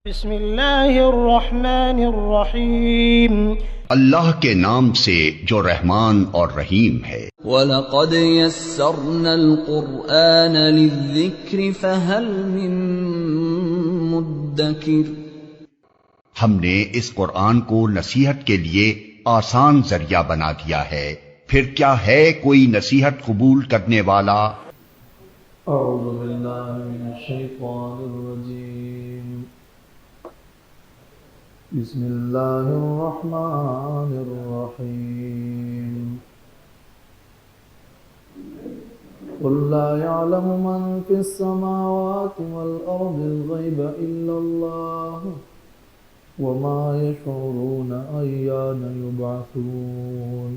بسم اللہ الرحمن الرحیم۔ اللہ کے نام سے جو رحمان اور رحیم ہے۔ وَلَقَدْ يَسَّرْنَا الْقُرْآنَ لِلذِّكْرِ فَهَلْ مِن مُّدَّكِرٍ۔ ہم نے اس قرآن کو نصیحت کے لیے آسان ذریعہ بنا دیا ہے، پھر کیا ہے کوئی نصیحت قبول کرنے والا؟ اعوذ باللہ من الشیطان الرجیم، بسم اللہ الرحمن الرحیم۔ قل لا يعلم من في السماوات والأرض الغيب إلا الله وما يشعرون أيان يبعثون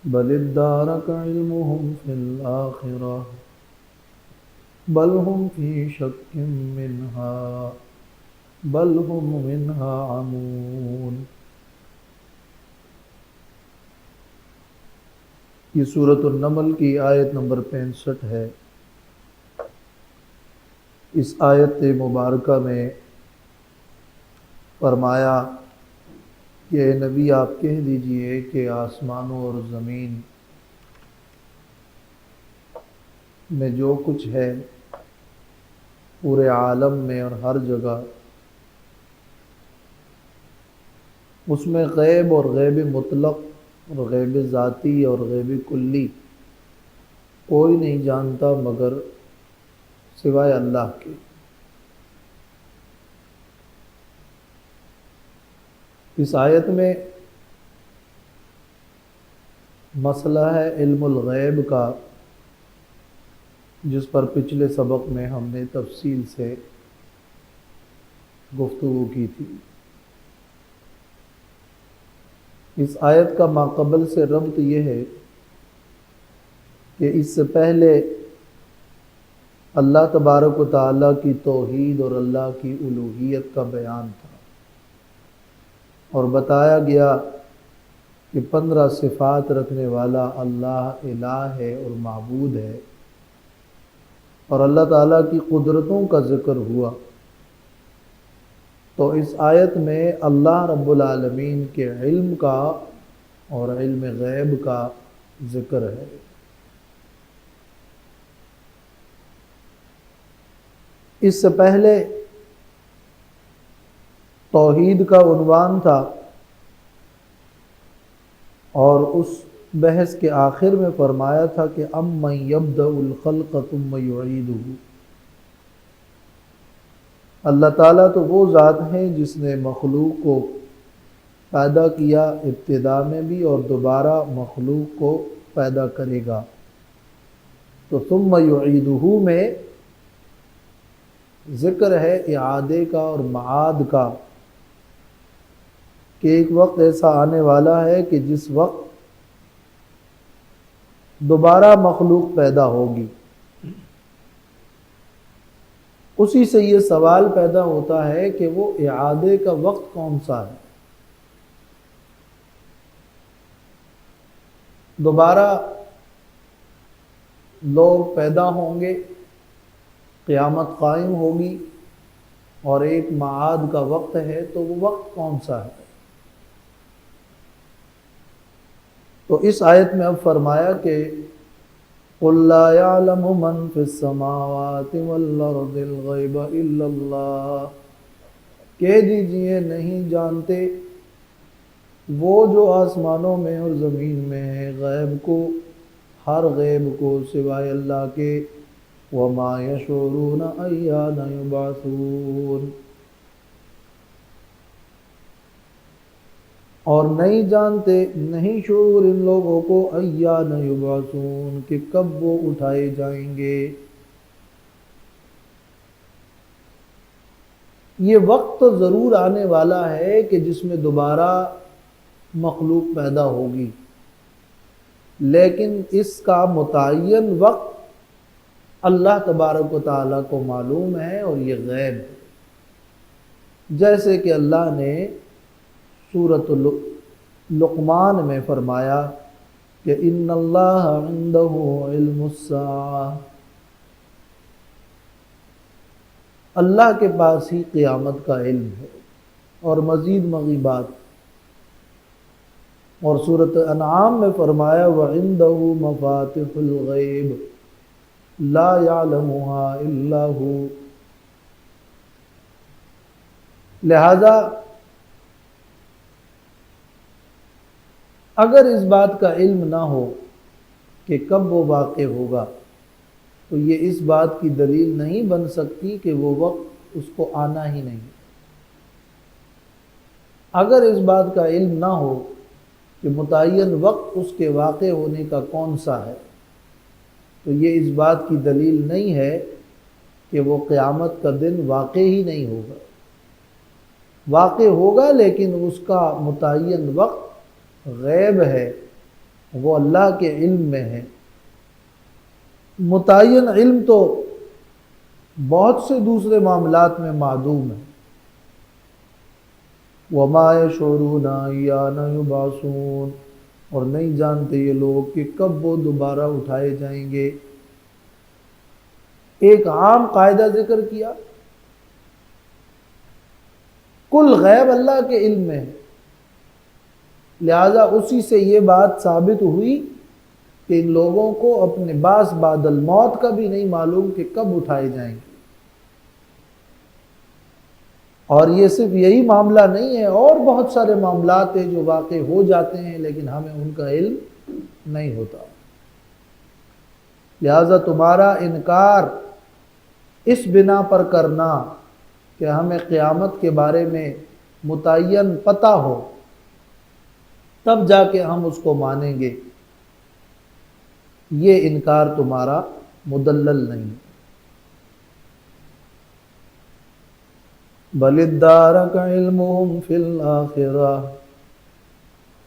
بل ادارك علمهم في الآخرة بل هم في شك منها عمون۔ یہ سورۃ النمل کی آیت نمبر 65 ہے۔ اس آیت مبارکہ میں فرمایا کہ اے نبی آپ کہہ دیجئے کہ آسمانوں اور زمین میں جو کچھ ہے پورے عالم میں اور ہر جگہ، اس میں غیب اور غیب مطلق اور غیب ذاتی اور غیب کلی کوئی نہیں جانتا مگر سوائے اللہ کے۔ اس آیت میں مسئلہ ہے علم الغیب کا، جس پر پچھلے سبق میں ہم نے تفصیل سے گفتگو کی تھی۔ اس آیت کا ماقبل سے ربط یہ ہے کہ اس سے پہلے اللہ تبارک و تعالیٰ کی توحید اور اللہ کی الوہیت کا بیان تھا، اور بتایا گیا کہ 15 صفات رکھنے والا اللہ الہ ہے اور معبود ہے، اور اللہ تعالیٰ کی قدرتوں کا ذکر ہوا۔ تو اس آیت میں اللہ رب العالمین کے علم کا اور علم غیب کا ذکر ہے۔ اس سے پہلے توحید کا عنوان تھا، اور اس بحث کے آخر میں فرمایا تھا کہ امن یبدأ الخلق ثم یعیدہ۔ اللہ تعالیٰ تو وہ ذات ہیں جس نے مخلوق کو پیدا کیا ابتدا میں بھی، اور دوبارہ مخلوق کو پیدا کرے گا۔ تو ثم یعیدہ میں ذکر ہے اعادے کا اور معاد کا، کہ ایک وقت ایسا آنے والا ہے کہ جس وقت دوبارہ مخلوق پیدا ہوگی۔ اسی سے یہ سوال پیدا ہوتا ہے کہ وہ اعادے کا وقت کون سا ہے؟ دوبارہ لوگ پیدا ہوں گے، قیامت قائم ہوگی، اور ایک معاد کا وقت ہے، تو وہ وقت کون سا ہے؟ تو اس آیت میں اب فرمایا کہ قُلْ لَا يَعْلَمُ مَنْ فِي السَّمَاوَاتِ وَالْأَرْضِ الْغَيْبَ إِلَّا اللَّهُ، کہہ دیجئے نہیں جانتے وہ جو آسمانوں میں اور زمین میں ہے غیب کو، ہر غیب کو سوائے اللہ کے۔ وَمَا يَشْعُرُونَ أَيَّانَ يُبْعَثُونَ، اور نہیں جانتے، نہیں شعور ان لوگوں کو، ایان یبعثون، کہ کب وہ اٹھائے جائیں گے۔ یہ وقت تو ضرور آنے والا ہے کہ جس میں دوبارہ مخلوق پیدا ہوگی، لیکن اس کا متعین وقت اللہ تبارک و تعالیٰ کو معلوم ہے، اور یہ غیب ہے۔ جیسے کہ اللہ نے سورۃ لقمان میں فرمایا کہ ان اللہ عنده علم الساعہ، اللہ کے پاس ہی قیامت کا علم ہے اور مزید مغیبات. اور سورۃ انعام میں فرمایا وَعِندَهُ مَفَاتِحُ الْغَيْبِ لَا يَعْلَمُهَا إِلَّا هُوَ. لہذا اگر اس بات کا علم نہ ہو کہ کب وہ واقع ہوگا تو یہ اس بات کی دلیل نہیں بن سکتی کہ وہ وقت اس کو آنا ہی نہیں. اگر اس بات کا علم نہ ہو کہ متعین وقت اس کے واقع ہونے کا کون سا ہے تو یہ اس بات کی دلیل نہیں ہے کہ وہ قیامت کا دن واقع ہی نہیں ہوگا. واقع ہوگا لیکن اس کا متعین وقت غیب ہے، وہ اللہ کے علم میں ہے. متعین علم تو بہت سے دوسرے معاملات میں معدوم ہے. وَمَا يَشْعُرُونَ أَيَّانَ يُبْعَثُونَ، اور نہیں جانتے یہ لوگ کہ کب وہ دوبارہ اٹھائے جائیں گے. ایک عام قاعدہ ذکر کیا، کل غیب اللہ کے علم میں ہے، لہذا اسی سے یہ بات ثابت ہوئی کہ ان لوگوں کو اپنے بعث بعد الموت کا بھی نہیں معلوم کہ کب اٹھائے جائیں گے. اور یہ صرف یہی معاملہ نہیں ہے، اور بہت سارے معاملات ہیں جو واقع ہو جاتے ہیں لیکن ہمیں ان کا علم نہیں ہوتا. لہذا تمہارا انکار اس بنا پر کرنا کہ ہمیں قیامت کے بارے میں متعین پتہ ہو تب جا کے ہم اس کو مانیں گے، یہ انکار تمہارا مدلل نہیں. بل ادارک علمهم فی الآخرہ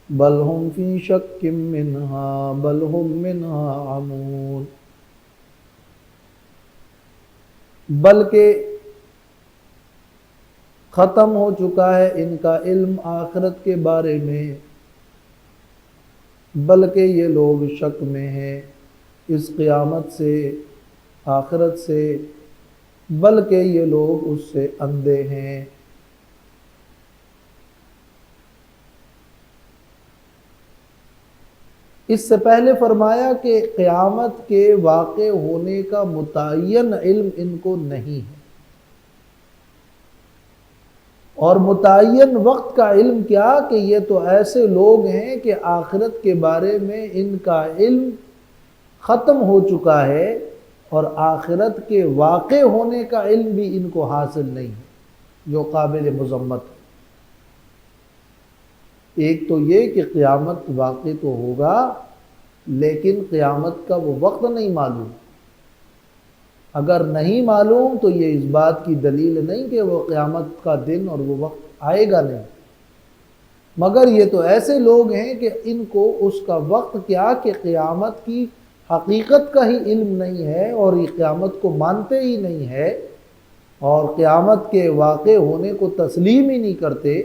بل هم فی شک منها بل هم منها عمون. بلکہ ختم ہو چکا ہے ان کا علم آخرت کے بارے میں، بلکہ یہ لوگ شک میں ہیں اس قیامت سے، آخرت سے، بلکہ یہ لوگ اس سے اندھے ہیں. اس سے پہلے فرمایا کہ قیامت کے واقع ہونے کا متعین علم ان کو نہیں ہے، اور متعین وقت کا علم کیا کہ یہ تو ایسے لوگ ہیں کہ آخرت کے بارے میں ان کا علم ختم ہو چکا ہے اور آخرت کے واقع ہونے کا علم بھی ان کو حاصل نہیں ہے، جو قابل مذمت ہے. ایک تو یہ کہ قیامت واقع تو ہوگا لیکن قیامت کا وہ وقت نہیں معلوم. اگر نہیں معلوم تو یہ اس بات کی دلیل نہیں کہ وہ قیامت کا دن اور وہ وقت آئے گا نہیں، مگر یہ تو ایسے لوگ ہیں کہ ان کو اس کا وقت کیا کہ قیامت کی حقیقت کا ہی علم نہیں ہے اور یہ قیامت کو مانتے ہی نہیں ہے اور قیامت کے واقع ہونے کو تسلیم ہی نہیں کرتے.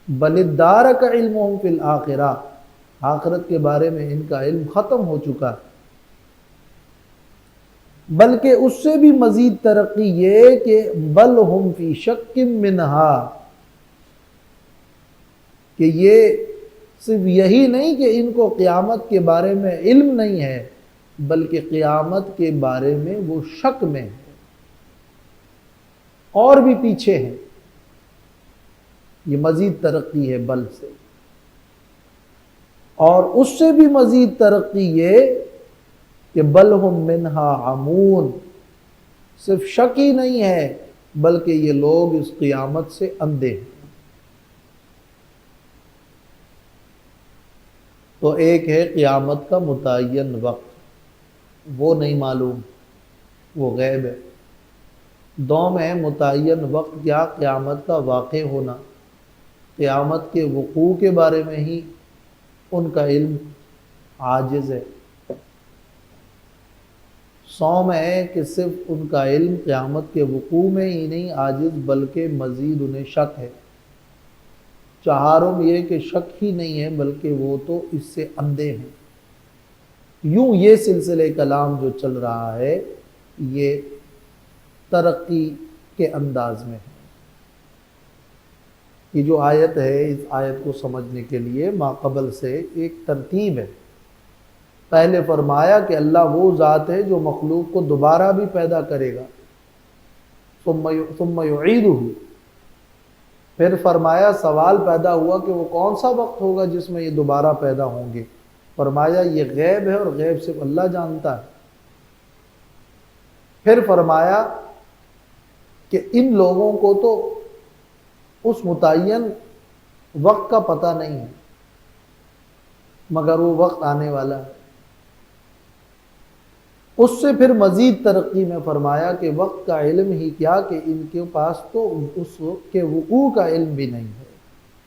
بل ادارک علمهم فی الآخرہ، آخرت کے بارے میں ان کا علم ختم ہو چکا. بلکہ اس سے بھی مزید ترقی یہ کہ بل ہم فی شک منہا، کہ یہ صرف یہی نہیں کہ ان کو قیامت کے بارے میں علم نہیں ہے بلکہ قیامت کے بارے میں وہ شک میں ہے اور بھی پیچھے ہیں. یہ مزید ترقی ہے بل سے. اور اس سے بھی مزید ترقی یہ کہ بل ہم منہا عمون، صرف شک ہی نہیں ہے بلکہ یہ لوگ اس قیامت سے اندھے ہیں. تو ایک ہے قیامت کا متعین وقت، وہ نہیں معلوم، وہ غیب ہے. دوم ہے متعین وقت کیا؟ قیامت کا واقع ہونا، قیامت کے وقوع کے بارے میں ہی ان کا علم عاجز ہے. سوم ہے کہ صرف ان کا علم قیامت کے وقوع میں ہی نہیں عاجز بلکہ مزید انہیں شک ہے. چہارم یہ کہ شک ہی نہیں ہے بلکہ وہ تو اس سے اندھے ہیں. یوں یہ سلسلہ کلام جو چل رہا ہے یہ ترقی کے انداز میں ہے۔ یہ جو آیت ہے، اس آیت کو سمجھنے کے لیے ماقبل سے ایک ترتیب ہے۔ پہلے فرمایا کہ اللہ وہ ذات ہے جو مخلوق کو دوبارہ بھی پیدا کرے گا، ثم یعیدہ۔ پھر فرمایا، سوال پیدا ہوا کہ وہ کون سا وقت ہوگا جس میں یہ دوبارہ پیدا ہوں گے؟ فرمایا یہ غیب ہے اور غیب صرف اللہ جانتا ہے۔ پھر فرمایا کہ ان لوگوں کو تو اس متعین وقت کا پتہ نہیں ہے، مگر وہ وقت آنے والا ہے۔ اس سے پھر مزید ترقی میں فرمایا کہ وقت کا علم ہی کیا کہ ان کے پاس تو اس کے وقوع کا علم بھی نہیں ہے،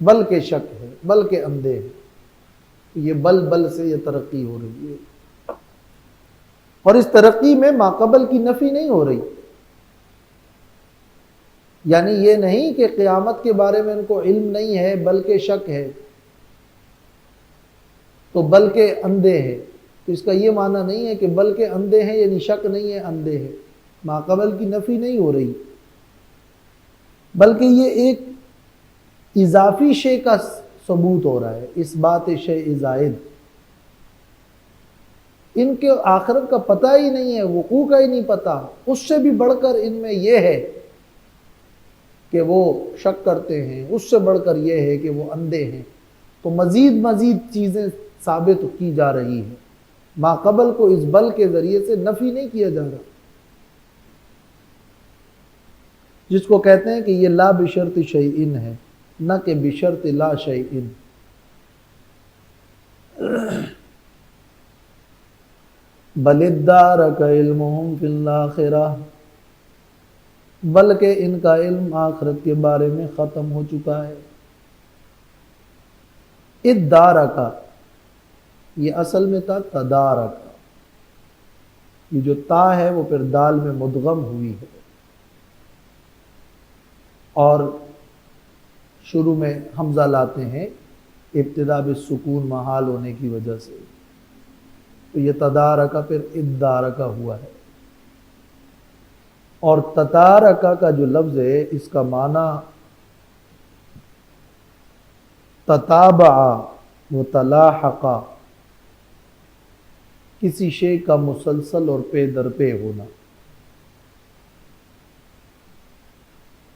بلکہ شک ہے، بلکہ اندھے ہیں۔ یہ بل سے یہ ترقی ہو رہی ہے، اور اس ترقی میں ماقبل کی نفی نہیں ہو رہی۔ یعنی یہ نہیں کہ قیامت کے بارے میں ان کو علم نہیں ہے بلکہ شک ہے، تو بلکہ اندھے ہیں، تو اس کا یہ معنی نہیں ہے کہ بلکہ اندھے ہیں یعنی شک نہیں ہے، اندھے ہیں۔ ماقبل کی نفی نہیں ہو رہی، بلکہ یہ ایک اضافی شے کا ثبوت ہو رہا ہے، اس بات شیء زائد۔ ان کے آخرت کا پتہ ہی نہیں ہے، وقوع کا ہی نہیں پتہ۔ اس سے بھی بڑھ کر ان میں یہ ہے کہ وہ شک کرتے ہیں، اس سے بڑھ کر یہ ہے کہ وہ اندھے ہیں۔ تو مزید چیزیں ثابت کی جا رہی ہیں، ماقبل کو اس بل کے ذریعے سے نفی نہیں کیا جا رہا، جس کو کہتے ہیں کہ یہ لا بشرط شیئن ہے، نہ کہ بشرط لا شیئن۔ بل ادارک علمہم فی الآخرہ، بلکہ ان کا علم آخرت کے بارے میں ختم ہو چکا ہے۔ ادارکا، یہ اصل میں تھا تدارکا، یہ جو تا ہے وہ پھر دال میں مدغم ہوئی ہے، اور شروع میں حمزہ لاتے ہیں ابتدا بالسکون محال ہونے کی وجہ سے، تو یہ تدارکا پھر ادارکا ہوا ہے۔ اور تتارکا کا جو لفظ ہے اس کا معنی تتابع و تلاحقا، کسی شے کا مسلسل اور پے در پے ہونا۔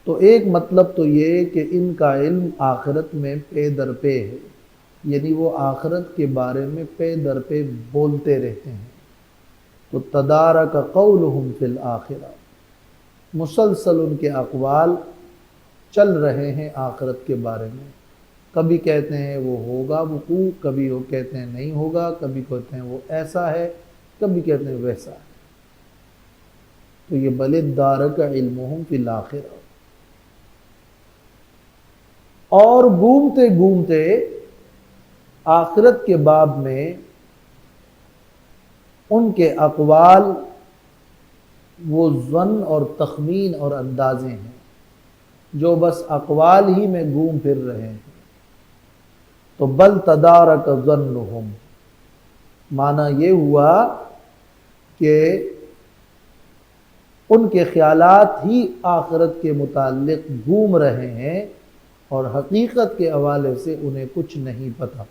تو ایک مطلب تو یہ کہ ان کا علم آخرت میں پے در پے ہے، یعنی وہ آخرت کے بارے میں پے در پے بولتے رہتے ہیں۔ تو تدارک قولہم فی الآخرہ، مسلسل ان کے اقوال چل رہے ہیں آخرت کے بارے میں۔ کبھی کہتے ہیں وہ ہوگا وقوع، کبھی وہ کہتے ہیں نہیں ہوگا، کبھی کہتے ہیں وہ ایسا ہے، کبھی کہتے ہیں ویسا ہے۔ تو یہ بل ادارک علمہم فی الآخرہ۔ اور گھومتے گھومتے آخرت کے باب میں ان کے اقوال وہ ظن اور تخمین اور اندازے ہیں جو بس اقوال ہی میں گھوم پھر رہے ہیں۔ تو بل تدارک ظنہم، معنی یہ ہوا کہ ان کے خیالات ہی آخرت کے متعلق گھوم رہے ہیں، اور حقیقت کے حوالے سے انہیں کچھ نہیں پتہ۔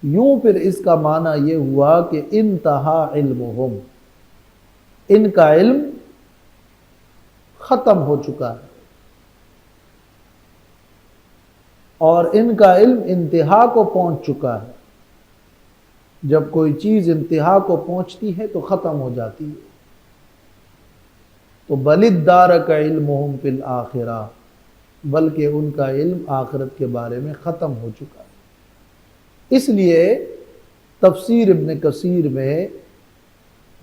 یوں پھر اس کا معنی یہ ہوا کہ انتہا علمہم، ان کا علم ختم ہو چکا ہے، اور ان کا علم انتہا کو پہنچ چکا ہے۔ جب کوئی چیز انتہا کو پہنچتی ہے تو ختم ہو جاتی ہے۔ تو بل ادارک علمہم فی الآخرہ، بلکہ ان کا علم آخرت کے بارے میں ختم ہو چکا ہے۔ اس لیے تفسیر ابن کثیر میں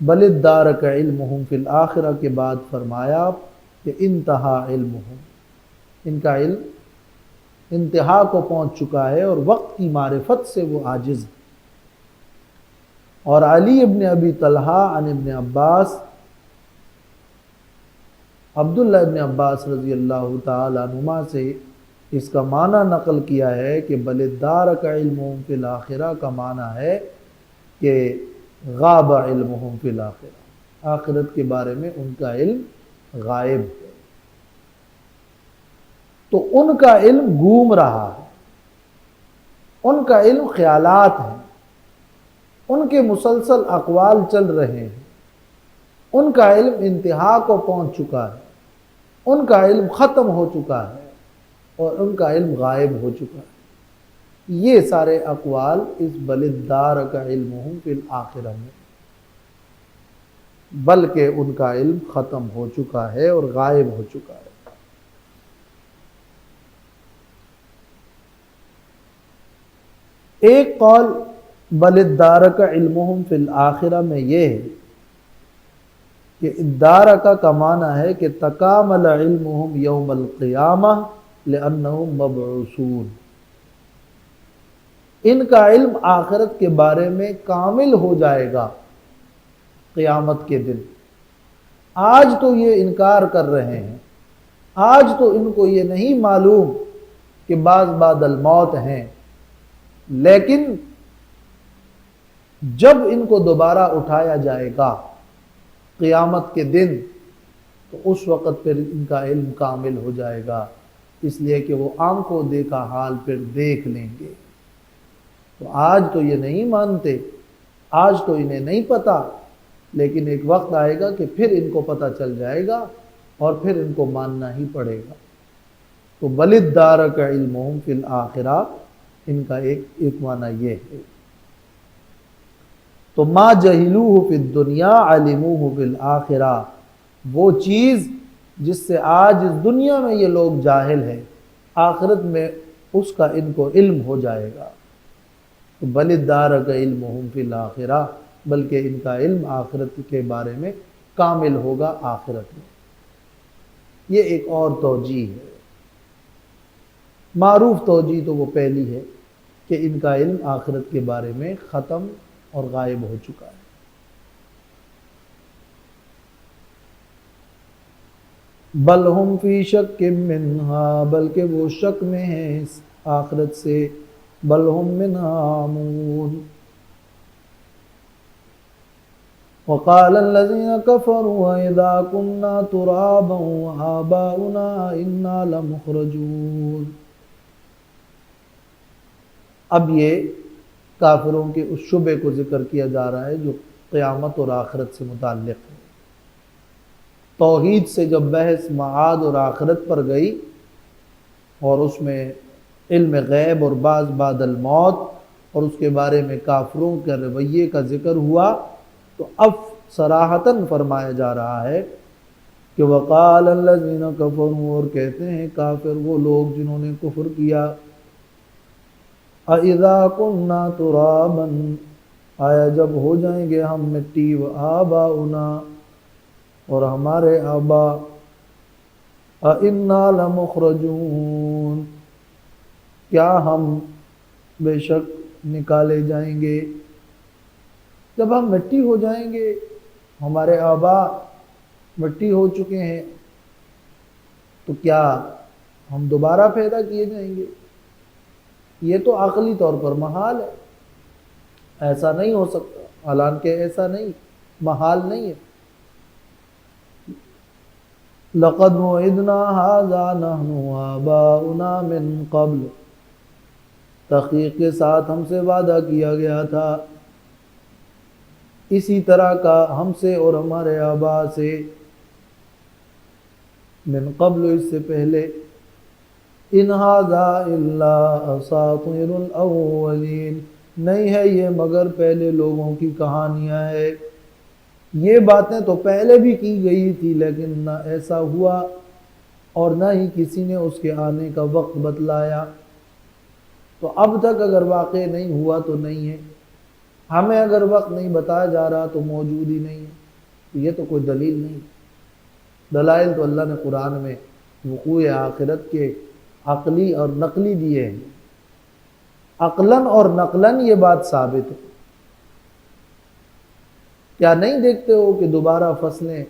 بل ادارک علمہم فی الآخرہ کے بعد فرمایا کہ انتہا علمہم، ان کا علم انتہا کو پہنچ چکا ہے اور وقت کی معرفت سے وہ عاجز ہے۔ اور علی ابن ابی طلحہ عن ابن عباس، عبداللہ ابن عباس رضی اللہ تعالی عنہما سے اس کا معنی نقل کیا ہے کہ بل ادارک علمہم فی الآخرہ کا معنی ہے کہ غاب علمہم فی الآخرہ، آخرت کے بارے میں ان کا علم غائب ہے۔ تو ان کا علم گھوم رہا ہے، ان کا علم خیالات ہیں، ان کے مسلسل اقوال چل رہے ہیں، ان کا علم انتہا کو پہنچ چکا ہے، ان کا علم ختم ہو چکا ہے اور ان کا علم غائب ہو چکا ہے۔ یہ سارے اقوال اس بل ادارک علمہم فی الآخرہ میں، بلکہ ان کا علم ختم ہو چکا ہے اور غائب ہو چکا ہے۔ ایک قول بل ادارک علمہم فی الآخرہ میں یہ ہے کہ ادارک کا معنی ہے کہ تکامل علمہم یوم القیامہ لأنہم مبعوثون، ان کا علم آخرت کے بارے میں کامل ہو جائے گا قیامت کے دن۔ آج تو یہ انکار کر رہے ہیں، آج تو ان کو یہ نہیں معلوم کہ بعد الموت ہیں، لیکن جب ان کو دوبارہ اٹھایا جائے گا قیامت کے دن تو اس وقت پھر ان کا علم کامل ہو جائے گا، اس لیے کہ وہ آنکھوں دیکھا حال پھر دیکھ لیں گے۔ تو آج تو یہ نہیں مانتے، آج تو انہیں نہیں پتا، لیکن ایک وقت آئے گا کہ پھر ان کو پتہ چل جائے گا اور پھر ان کو ماننا ہی پڑے گا۔ تو بل ادارک علمہم فی الآخرہ، ان کا ایک معنی یہ ہے۔ تو ما جہلوہ فی الدنیا علموہ فی الآخرہ، وہ چیز جس سے آج اس دنیا میں یہ لوگ جاہل ہیں، آخرت میں اس کا ان کو علم ہو جائے گا۔ تو بل ادارک علمہم فی الآخرہ، بلکہ ان کا علم آخرت کے بارے میں کامل ہوگا آخرت میں۔ یہ ایک اور توجیہ ہے، معروف توجیہ تو وہ پہلی ہے کہ ان کا علم آخرت کے بارے میں ختم اور غائب ہو چکا ہے۔ بل ہم فی شک منہا، بلکہ وہ شک میں ہیں اس آخرت سے، بل ہم منہا عمون۔ وقال الذين كفروا اذا كنا ترابا وآباؤنا انا لمخرجون۔ اب یہ کافروں کے اس شبے کو ذکر کیا جا رہا ہے جو قیامت اور آخرت سے متعلق ہے۔ توحید سے جب بحث معاد اور آخرت پر گئی اور اس میں علم غیب اور بعد الموت اور اس کے بارے میں کافروں کے رویے کا ذکر ہوا، تو اب صراحتاً فرمایا جا رہا ہے کہ وقال الذین کفروا، اور کہتے ہیں کافر وہ لوگ جنہوں نے کفر کیا، اَإِذَا كُنَّا تُرَابًا، آیا جب ہو جائیں گے ہم مٹی، وَآبَاؤُنَا، اور ہمارے آبا، اَإِنَّا لَمُخْرَجُونَ، کیا ہم بے شک نکالے جائیں گے۔ جب ہم مٹی ہو جائیں گے، ہمارے آبا مٹی ہو چکے ہیں، تو کیا ہم دوبارہ پیدا کیے جائیں گے؟ یہ تو عقلی طور پر محال ہے، ایسا نہیں ہو سکتا، حالانکہ ایسا نہیں، محال نہیں ہے۔ لَقَدْ وُعِدْنَا هَذَا نَحْنُ وَآبَاؤُنَا مِنْ قَبْلُ، تحقیق کے ساتھ ہم سے وعدہ کیا گیا تھا اسی طرح کا ہم سے اور ہمارے آبا سے، من قبل، اس سے پہلے، ان ھذا الا اساطیر الاولین، نہیں ہے یہ مگر پہلے لوگوں کی کہانیاں ہے۔ یہ باتیں تو پہلے بھی کی گئی تھی لیکن نہ ایسا ہوا اور نہ ہی کسی نے اس کے آنے کا وقت بتلایا، تو اب تک اگر واقع نہیں ہوا تو نہیں ہے، ہمیں اگر وقت نہیں بتایا جا رہا تو موجود ہی نہیں ہے۔ یہ تو کوئی دلیل نہیں، دلائل تو اللہ نے قرآن میں وقوع آخرت کے عقلی اور نقلی دیے ہیں، عقلاً اور نقلاً یہ بات ثابت ہے۔ کیا نہیں دیکھتے ہو کہ دوبارہ فصلیں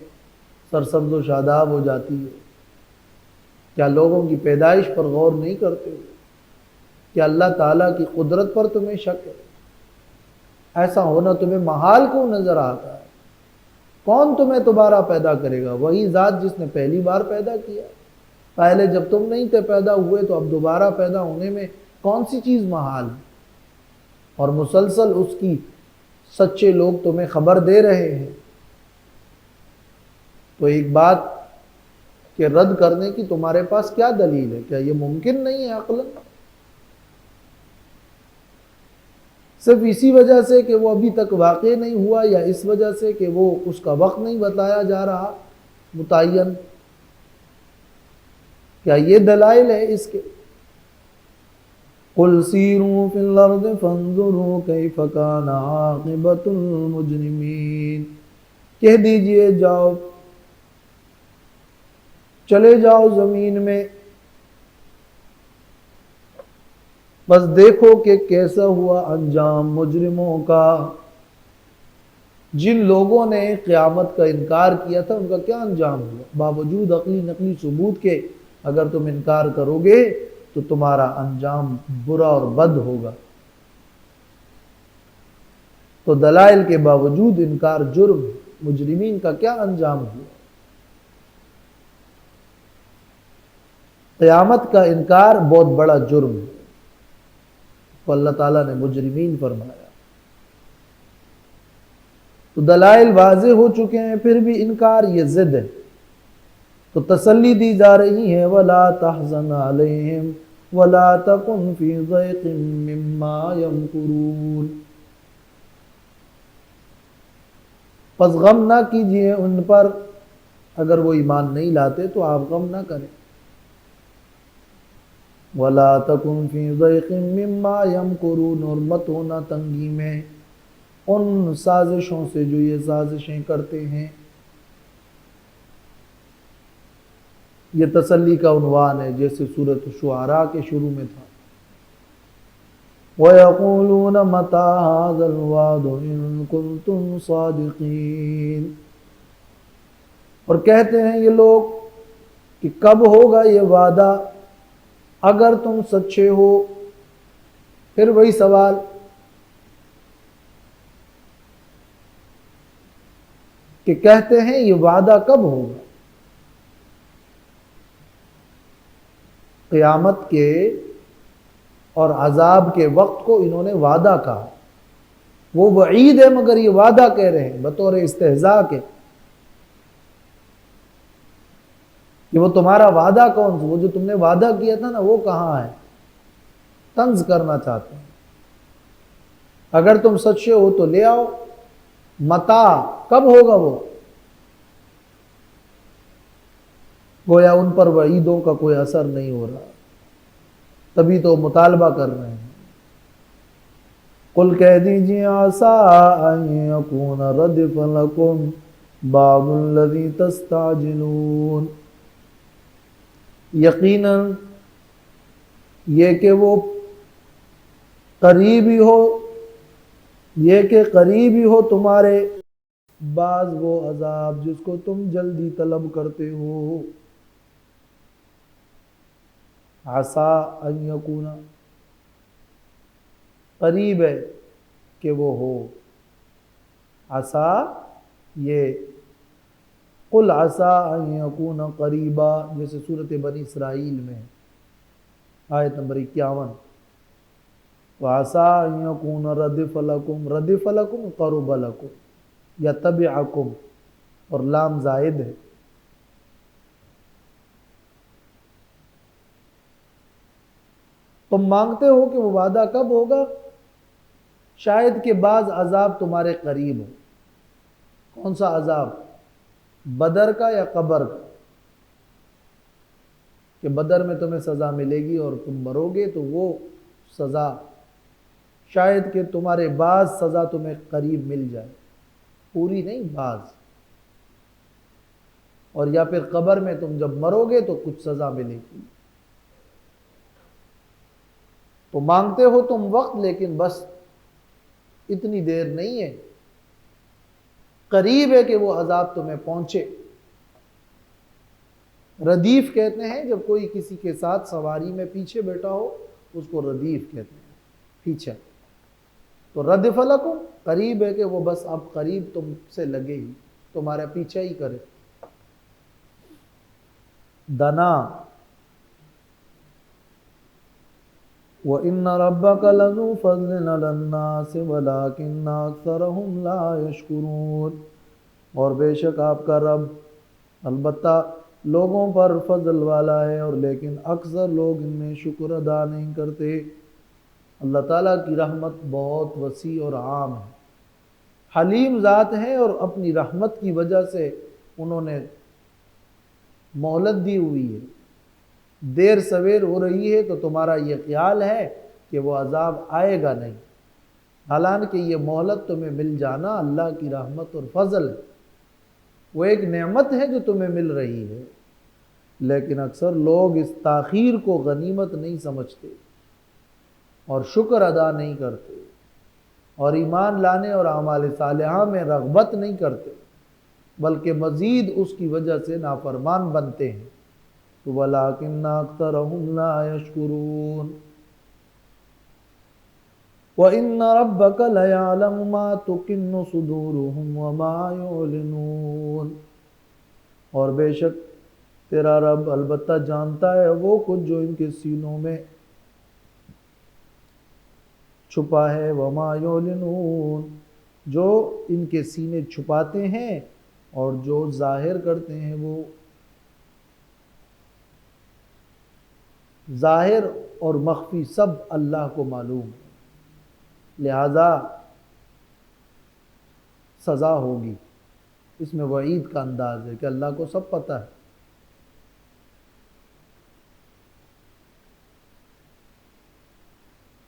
سرسبز و شاداب ہو جاتی ہے؟ کیا لوگوں کی پیدائش پر غور نہیں کرتے ہو؟ کیا اللہ تعالیٰ کی قدرت پر تمہیں شک ہے؟ ایسا ہونا تمہیں محال کیوں نظر آتا ہے؟ کون تمہیں دوبارہ پیدا کرے گا؟ وہی ذات جس نے پہلی بار پیدا کیا۔ پہلے جب تم نہیں تھے پیدا ہوئے تو اب دوبارہ پیدا ہونے میں کون سی چیز محال ہے؟ اور مسلسل اس کی سچے لوگ تمہیں خبر دے رہے ہیں، تو ایک بات کہ رد کرنے کی تمہارے پاس کیا دلیل ہے؟ کیا یہ ممکن نہیں ہے عقلاً؟ صرف اسی وجہ سے کہ وہ ابھی تک واقع نہیں ہوا، یا اس وجہ سے کہ وہ اس کا وقت نہیں بتایا جا رہا متعین؟ کیا یہ دلائل ہے اس کے؟ قُلْ سِيرُوا فِي الْأَرْضِ فَانظُرُوا كَيْفَ كَانَ عَاقِبَةُ الْمُجْرِمِينَ، کہہ دیجئے جاؤ، چلے جاؤ زمین میں، بس دیکھو کہ کیسا ہوا انجام مجرموں کا۔ جن لوگوں نے قیامت کا انکار کیا تھا ان کا کیا انجام ہوا؟ باوجود عقلی نقلی ثبوت کے اگر تم انکار کرو گے تو تمہارا انجام برا اور بد ہوگا۔ تو دلائل کے باوجود انکار جرم ہے۔ مجرمین کا کیا انجام ہوا؟ قیامت کا انکار بہت بڑا جرم ہے، تو اللہ تعالیٰ نے مجرمین فرمایا۔ تو دلائل واضح ہو چکے ہیں، پھر بھی انکار یہ ضد ہے، تو تسلی دی جا رہی ہے وَلَا تَحْزَنْ عَلَيْهِمْ وَلَا تَكُنْ فِي ضَيْقٍ مِّمَّا يَمْكُرُونَ، پس غم نہ کیجئے ان پر، اگر وہ ایمان نہیں لاتے تو آپ غم نہ کریں۔ وَلَا تَكُنْ فِي ضَيْقٍ مِّمَّا يَمْكُرُونَ، اور مت ہونا تنگی میں ان سازشوں سے جو یہ سازشیں کرتے ہیں۔ یہ تسلی کا عنوان ہے، جیسے سورۃ الشعراء کے شروع میں تھا، وَيَقُولُونَ مَتَىٰ هَٰذَا الْوَعْدُ إِن كُنتُمْ صَادِقِينَ، اور کہتے ہیں یہ لوگ کہ کب ہوگا یہ وعدہ اگر تم سچے ہو۔ پھر وہی سوال، کہ کہتے ہیں یہ وعدہ کب ہوگا؟ قیامت کے اور عذاب کے وقت کو انہوں نے وعدہ کہا، وہ وعید ہے مگر یہ وعدہ کہہ رہے ہیں بطور استہزاء کے، کہ وہ تمہارا وعدہ کون سا؟ وہ جو تم نے وعدہ کیا تھا نا وہ کہاں ہے؟ طنز کرنا چاہتے ہیں۔ اگر تم سچے ہو تو لے آؤ، متا کب ہوگا وہ؟ گویا ان پر وعیدوں کا کوئی اثر نہیں ہو رہا، تبھی تو مطالبہ کر رہے ہیں۔ قل کہہ دیجئے عسیٰ ان یکون ردف لکم بعض الذی تستعجلون، یقیناً یہ کہ وہ قریب ہی ہو، یہ کہ قریب ہی ہو تمہارے بعض وہ عذاب جس کو تم جلدی طلب کرتے ہو۔ عسیٰ ان یکون، قریب ہے کہ وہ ہو، عسیٰ یہ قل عسیٰ ان یکون قریبا، جیسے سورۃ بنی اسرائیل میں آیت نمبر 51، وَعَسَىٰ أَن يَكُونَ رَدِفَ لَكُمْ، رَدِفَ لَكُمْ قَرُبَ لَكُمْ، یا تَبِعَكُمْ، اور لام زائد ہے۔ تم مانگتے ہو کہ وہ وعدہ کب ہوگا؟ شاید کہ بعض عذاب تمہارے قریب ہو۔ کون سا عذاب؟ بدر کا یا قبر کا؟ کہ بدر میں تمہیں سزا ملے گی اور تم مرو گے تو وہ سزا، شاید کہ تمہارے بعض سزا تمہیں قریب مل جائے، پوری نہیں بعض، اور یا پھر قبر میں تم جب مرو گے تو کچھ سزا ملے گی۔ تو مانگتے ہو تم وقت، لیکن بس اتنی دیر نہیں ہے، قریب ہے کہ وہ عذاب تمہیں پہنچے۔ ردیف کہتے ہیں جب کوئی کسی کے ساتھ سواری میں پیچھے بیٹھا ہو، اس کو ردیف کہتے ہیں، پیچھے۔ تو ردف لکم، قریب ہے کہ وہ بس اب قریب تم سے لگے ہی، تمہارا پیچھا ہی کرے. دنا وَإِنَّ رَبَّكَ لَذُو فَضْلٍ عَلَى النَّاسِ وَلَٰكِنَّ أَكْثَرَهُمْ لَا يَشْكُرُونَ. اور بے شک آپ کا رب البتہ لوگوں پر فضل والا ہے، اور لیکن اکثر لوگ ان میں شکر ادا نہیں کرتے. اللہ تعالیٰ کی رحمت بہت وسیع اور عام ہے. حلیم ذات ہے، اور اپنی رحمت کی وجہ سے انہوں نے مہلت دی ہوئی ہے. دیر سویر ہو رہی ہے تو تمہارا یہ خیال ہے کہ وہ عذاب آئے گا نہیں، حالانکہ یہ مہلت تمہیں مل جانا اللہ کی رحمت اور فضل ہے. وہ ایک نعمت ہے جو تمہیں مل رہی ہے، لیکن اکثر لوگ اس تاخیر کو غنیمت نہیں سمجھتے اور شکر ادا نہیں کرتے، اور ایمان لانے اور اعمال صالحہ میں رغبت نہیں کرتے، بلکہ مزید اس کی وجہ سے نافرمان بنتے ہیں. وَلَٰكِنَّ أَكْثَرَهُمْ لَا يَشْكُرُونَ. وَإِنَّ رَبَّكَ لَيَعْلَمُ مَا تُكِنُّ صُدُورُهُمْ وَمَا يُعْلِنُونَ. اور بے شک تیرا رب البتہ جانتا ہے وہ کچھ جو ان کے سینوں میں چھپا ہے، وَمَا يُعْلِنُونَ، جو ان کے سینے چھپاتے ہیں اور جو ظاہر کرتے ہیں. وہ ظاہر اور مخفی سب اللہ کو معلوم ہے، لہذا سزا ہوگی. اس میں وعید کا انداز ہے کہ اللہ کو سب پتہ ہے.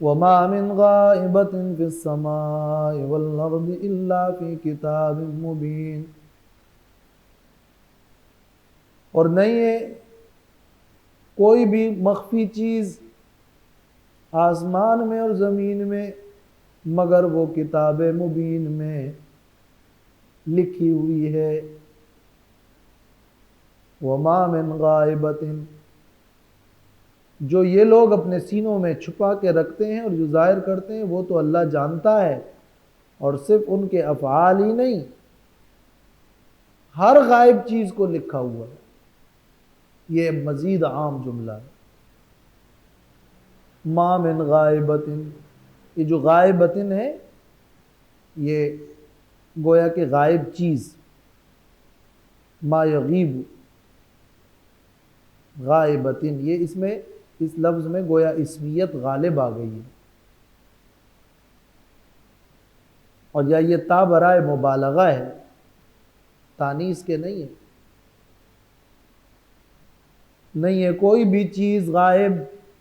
وَمَا مِنْ غَائِبَةٍ فِي السَّمَاءِ وَالْأَرْضِ إِلَّا فِي كِتَابٍ مُبِينٍ. اور نہیں ہے کوئی بھی مخفی چیز آسمان میں اور زمین میں مگر وہ کتاب مبین میں لکھی ہوئی ہے. وَمَا مِنْ غَائِبَةٍ، جو یہ لوگ اپنے سینوں میں چھپا کے رکھتے ہیں اور جو ظاہر کرتے ہیں وہ تو اللہ جانتا ہے، اور صرف ان کے افعال ہی نہیں، ہر غائب چیز کو لکھا ہوا ہے. یہ مزید عام جملہ ہے. ما من غائبتن، یہ جو غائبتن ہے یہ گویا کہ غائب چیز، ما یغیب غائبتن، یہ اس لفظ میں گویا اسمیت غالب آ گئی ہے. اور یا یہ تا برائے مبالغہ ہے، تانیث کے نہیں ہے. نہیں ہے کوئی بھی چیز غائب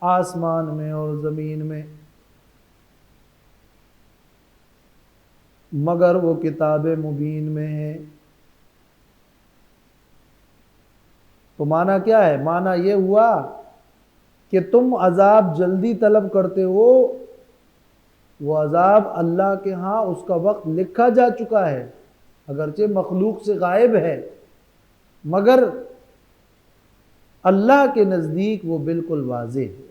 آسمان میں اور زمین میں مگر وہ کتاب مبین میں ہے. تو معنی کیا ہے؟ معنی یہ ہوا کہ تم عذاب جلدی طلب کرتے ہو، وہ عذاب اللہ کے ہاں اس کا وقت لکھا جا چکا ہے، اگرچہ مخلوق سے غائب ہے مگر اللہ کے نزدیک وہ بالکل واضح ہے.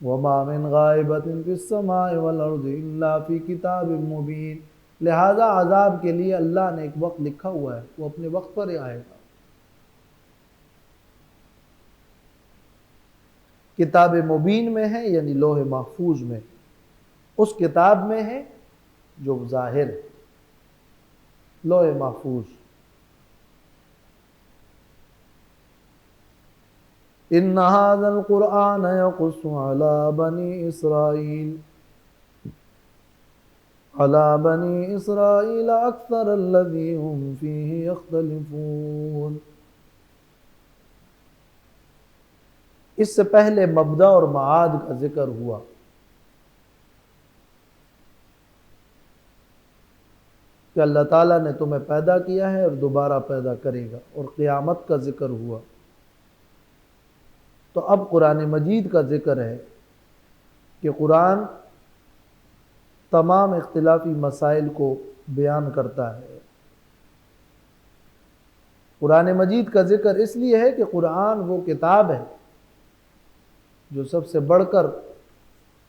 وَمَا مِنْ غَائِبَةٍ فِي السَّمَاءِ وَالْأَرْضِ إِلَّا فِي كِتَابٍ مُبِينٍ. لہذا عذاب کے لیے اللہ نے ایک وقت لکھا ہوا ہے، وہ اپنے وقت پر ہی آئے گا. کتاب مبین میں ہے یعنی لوح محفوظ میں، اس کتاب میں ہے جو ظاہر ہے، لوح محفوظ. ان هذا القرآن يقص على بني اسرائيل اكثر الذي هم فيه يختلفون. اس سے پہلے مبدا اور معاد کا ذکر ہوا. کہ اللہ تعالیٰ نے تمہیں پیدا کیا ہے اور دوبارہ پیدا کرے گا، اور قیامت کا ذکر ہوا. تو اب قرآن مجید کا ذکر ہے کہ قرآن تمام اختلافی مسائل کو بیان کرتا ہے. قرآن مجید کا ذکر اس لیے ہے کہ قرآن وہ کتاب ہے جو سب سے بڑھ کر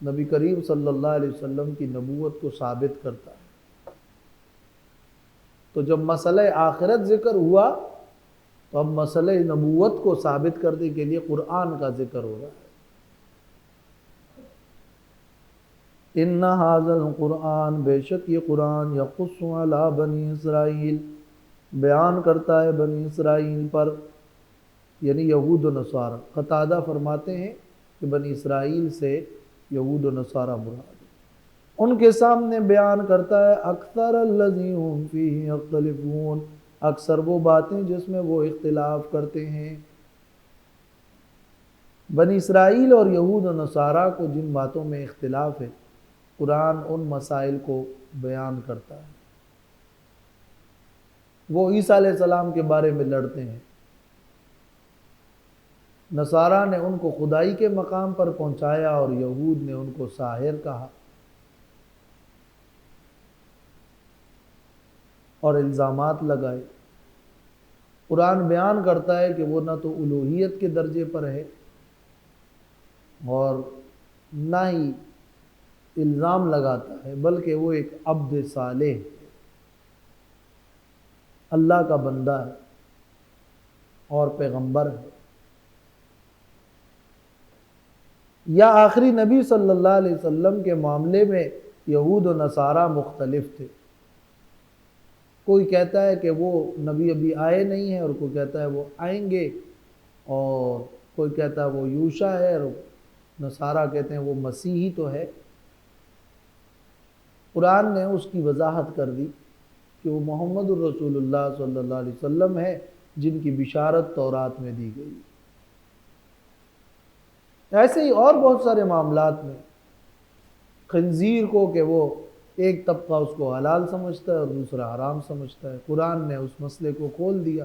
نبی کریم صلی اللہ علیہ وسلم کی نبوت کو ثابت کرتا ہے. تو جب مسئلہ آخرت ذکر ہوا تو اب مسئلہ نبوت کو ثابت کرنے کے لیے قرآن کا ذکر ہو رہا ہے. ان ھذا القرآن، بے شک یہ قرآن، یقص علی بنی اسرائیل، بیان کرتا ہے بنی اسرائیل پر، یعنی یہود و نصارہ. قتادہ فرماتے ہیں کہ بنی اسرائیل سے یہود و نصارہ مراد ہے. ان کے سامنے بیان کرتا ہے اکثر الذی ھم فیہ یختلفون، اکثر وہ باتیں جس میں وہ اختلاف کرتے ہیں. بنی اسرائیل اور یہود و نصارہ کو جن باتوں میں اختلاف ہے، قرآن ان مسائل کو بیان کرتا ہے. وہ عیسیٰ علیہ السلام کے بارے میں لڑتے ہیں، نصارہ نے ان کو خدائی کے مقام پر پہنچایا اور یہود نے ان کو ساحر کہا اور الزامات لگائے. قرآن بیان کرتا ہے کہ وہ نہ تو الوہیت کے درجے پر ہے اور نہ ہی الزام لگاتا ہے، بلکہ وہ ایک عبد صالح ہے، اللہ کا بندہ ہے اور پیغمبر ہے. یا آخری نبی صلی اللہ علیہ وسلم کے معاملے میں یہود و نصارہ مختلف تھے. کوئی کہتا ہے کہ وہ نبی ابھی آئے نہیں ہیں، اور کوئی کہتا ہے وہ آئیں گے، اور کوئی کہتا ہے وہ یوشع ہے، اور نصارہ کہتے ہیں وہ مسیحی تو ہے. قرآن نے اس کی وضاحت کر دی کہ وہ محمد الرسول اللہ صلی اللہ علیہ وسلم ہے جن کی بشارت تورات میں دی گئی. ایسے ہی اور بہت سارے معاملات میں خنزیر کو کہ وہ ایک طبقہ اس کو حلال سمجھتا ہے اور دوسرا حرام سمجھتا ہے، قرآن نے اس مسئلے کو کھول دیا.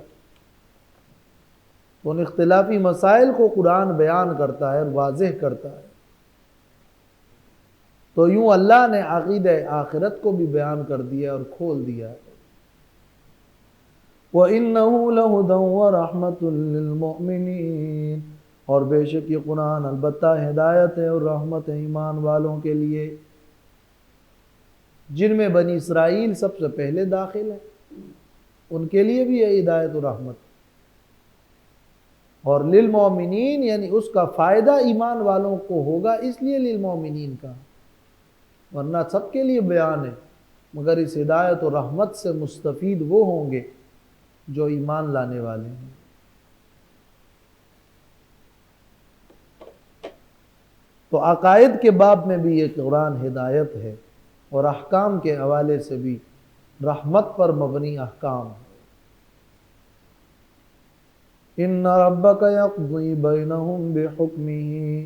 ان اختلافی مسائل کو قرآن بیان کرتا ہے اور واضح کرتا ہے. تو یوں اللہ نے عقیدہ آخرت کو بھی بیان کر دیا اور کھول دیا ہے. وَإِنَّهُ لَهُدًى وَرَحْمَةٌ لِّلْمُؤْمِنِينَ، اور بے شک یہ قرآن البتہ ہدایت ہے اور رحمت ہے ایمان والوں کے لیے، جن میں بنی اسرائیل سب سے پہلے داخل ہے. ان کے لیے بھی ہے ہدایت و رحمت. اور للمؤمنین یعنی اس کا فائدہ ایمان والوں کو ہوگا، اس لیے للمؤمنین کا، ورنہ سب کے لیے بیان ہے، مگر اس ہدایت و رحمت سے مستفید وہ ہوں گے جو ایمان لانے والے ہیں. تو عقائد کے باب میں بھی یہ قرآن ہدایت ہے، اور احکام کے حوالے سے بھی رحمت پر مبنی احکام ہے. ان ربک یقضی بینہم بحکمہ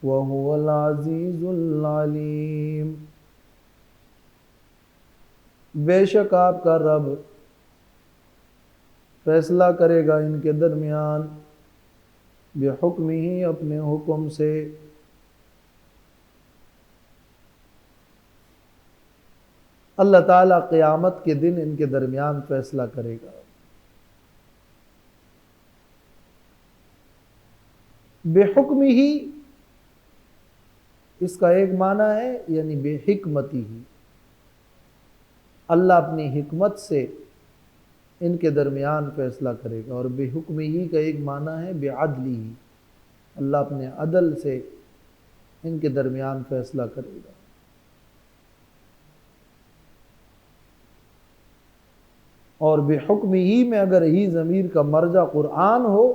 وہو العزیز العلیم، بے شک آپ کا رب فیصلہ کرے گا ان کے درمیان، بحکمہ اپنے حکم سے. اللہ تعالیٰ قیامت کے دن ان کے درمیان فیصلہ کرے گا. بحکمہ اس کا ایک معنی ہے یعنی بے حکمتی ہی، اللہ اپنی حکمت سے ان کے درمیان فیصلہ کرے گا. اور بے حکمی ہی کا ایک معنی ہے بے عدلی ہی، اللہ اپنے عدل سے ان کے درمیان فیصلہ کرے گا. اور بے حکمی ہی میں اگر ہی ضمیر کا مرجع قرآن ہو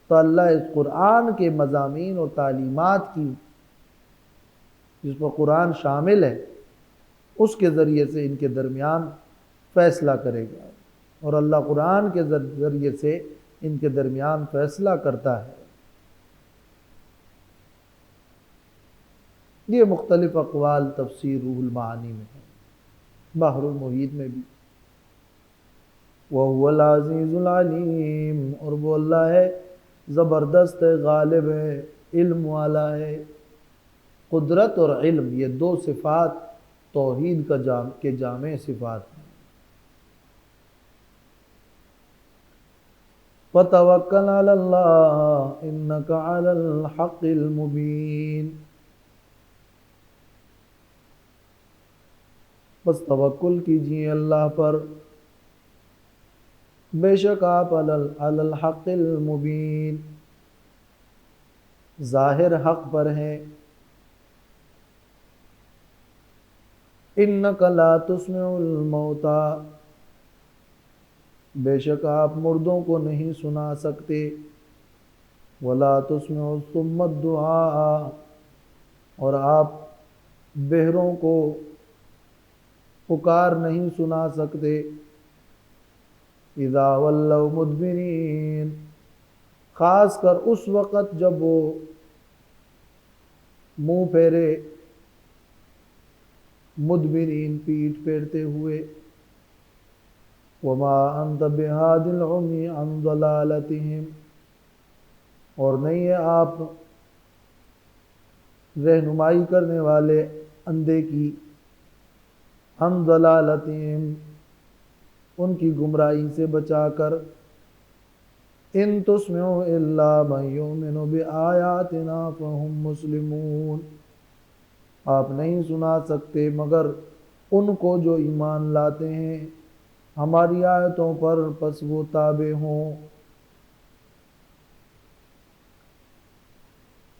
تو اللہ اس قرآن کے مضامین اور تعلیمات کی جس پر قرآن شامل ہے اس کے ذریعے سے ان کے درمیان فیصلہ کرے گا. اور اللہ قرآن کے ذریعے سے ان کے درمیان فیصلہ کرتا ہے. یہ مختلف اقوال تفسیر روح المعانی میں ہے، بحر المحیط میں بھی. وَهُوَ الْعَزِيزُ الْعَلِيمُ، اور وہ اللہ ہے زبردست ہے، غالب ہے، علم والا ہے. قدرت اور علم یہ دو صفات توحید کے جامع صفات ہیں. وَتَوَكَّلْ عَلَى اللَّهِ إِنَّكَ عَلَى الْحَقِّ الْمُبِينِ، بس توکل کیجئے اللہ پر، بے شک آپ علی الحق المبین ظاہر حق پر ہیں. انک لا تسمع الموتى بے شک آپ مردوں کو نہیں سنا سکتے. ولا تسمع الصم الدعاء اور آپ بہروں کو پکار نہیں سنا سکتے. اذا ولوا مدبرین خاص کر اس وقت جب وہ منہ پھیرے. مدبرین پیٹھ پھیرتے ہوئے. وما انت بہاد العمی عن ضلالتہم اور نہیں ہے آپ رہنمائی کرنے والے اندھے کی. عن ضلالتہم ان کی گمراہی سے بچا کر. ان تسمع الا من یؤمن بآیاتنا فهم مسلمون آپ نہیں سنا سکتے مگر ان کو جو ایمان لاتے ہیں ہماری آیتوں پر پس وہ تابع ہوں.